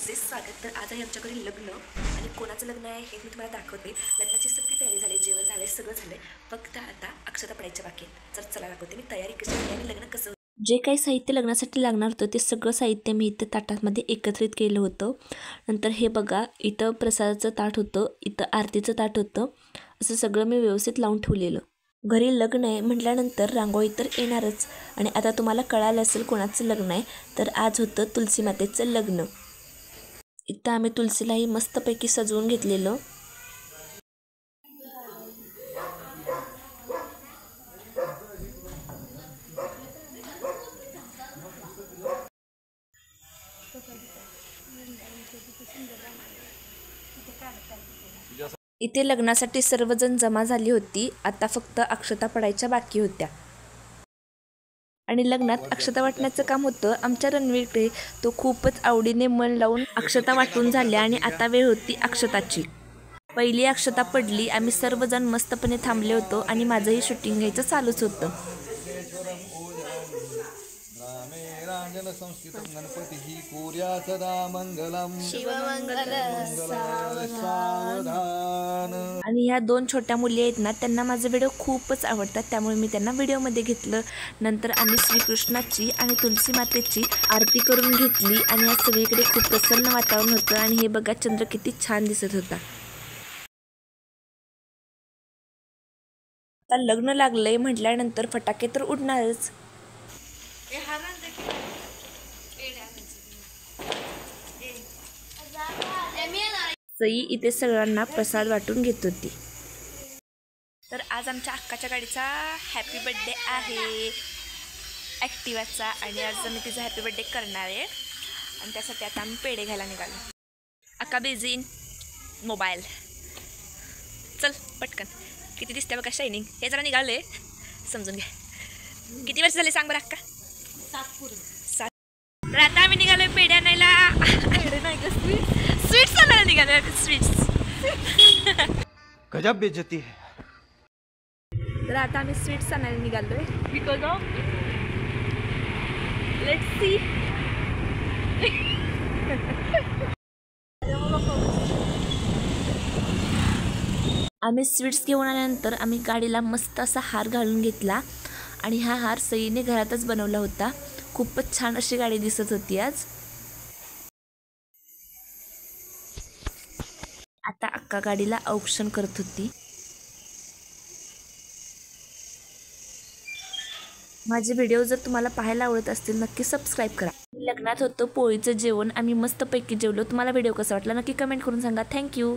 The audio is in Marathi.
तुमचे स्वागत। तर आज आहे आमच्या घरी लग्न आणि कोणाचं लग्न आहे हे मी तुम्हाला दाखवते। लग्नाची सगळी तयारी झाली, जेवण झाले, सगळं झालंय, फक्त आता अक्षता पडायच्या बाकी आहेत। तर चला दाखवते मी तयारी कशी झाली आणि लग्न कसं। जे काही साहित्य लग्नासाठी लागणार होतं ते सगळं साहित्य मी इथं ताटामध्ये एकत्रित केलं होतं। नंतर हे बघा, इथं प्रसादाचं ताट होतं, इथं आरतीचं ताट होतं, असं सगळं मी व्यवस्थित लावून ठेवलेलं। घरी लग्न आहे म्हटल्यानंतर रांगोळी तर येणारच। आणि आता तुम्हाला कळालं असेल कोणाचं लग्न आहे, तर आज होतं तुलसी मातेचं लग्न। इथं आम्ही तुलसीलाही मस्तपैकी सजवून घेतलेलं। इथे लग्नासाठी सर्वजण जमा झाली होती, आता फक्त अक्षता पडायच्या बाकी होत्या। आणि लग्नात अक्षता वाटण्याचं काम होतं आमच्या रणवीरकडे। तो खूपच आवडीने मन लावून अक्षता वाटून झाल्या आणि आता वेळ होती अक्षताची। पहिली अक्षता पडली, आम्ही सर्वजण मस्तपणे थांबले होतो आणि माझंही शूटिंग घ्यायचं चालूच होतं। गणपती कुर्या सदा मंगलम शिवमंगल सावधान। आणि ह्या दोन छोट्या मुली आहेत ना, त्यांना माझे व्हिडिओ खूपच आवडतात, त्यामुळे मी त्यांना व्हिडिओमध्ये घेतलं। नंतर आम्ही श्रीकृष्णाची आणि तुलसी मातेची आरती करून घेतली आणि या सगळीकडे खूप प्रसन्न वातावरण होतं। आणि हे बघा, चंद्र किती छान दिसत होता। आता लग्न लागलंय म्हटल्यानंतर फटाके तर उडणारच। सई इथे सगळ्यांना प्रसाद वाटून घेत होती। तर आज आमच्या अक्काच्या गाडीचा हॅपी बर्थडे आहे, ॲक्टिवाचा, आणि आज मी तिचा हॅपी बर्थडे करणार आहे आणि त्यासाठी आता आम्ही पेढे घ्यायला निघालो। अक्का बिझी इन मोबाईल, चल पटकन। किती दिसते बघा शायनिंग, हे जरा निघाले समजून घ्या। किती वर्ष झाले सांग बरं अक्का? 7 तर आता आम्ही निघालोय पेढे आणायला। पेढे नाही का, स्वीट्स आणायला निघालोय, स्वीट्स। गजब बेइज्जती है। तर आता आम्ही स्वीट्स आणायला निघालोय, बिकॉज ऑफ लेट्स सी। आम्ही स्वीट्स घेऊन आल्यानंतर आम्ही गाडीला मस्त असा हार घालून घेतला आणि हा हार सईने घरातच बनवला होता। खूपच छान अशी गाडी दिसत होती आज। आता अक्का गाडीला औक्षण करत होती। माझे व्हिडिओ जर तुम्हाला पाहायला आवडत असतील नक्की सबस्क्राईब करा। लग्नात होतं पोळीचं जेवण, आम्ही मस्तपैकी जेवलो। तुम्हाला व्हिडिओ कसा वाटला नक्की कमेंट करून सांगा। थँक्यू।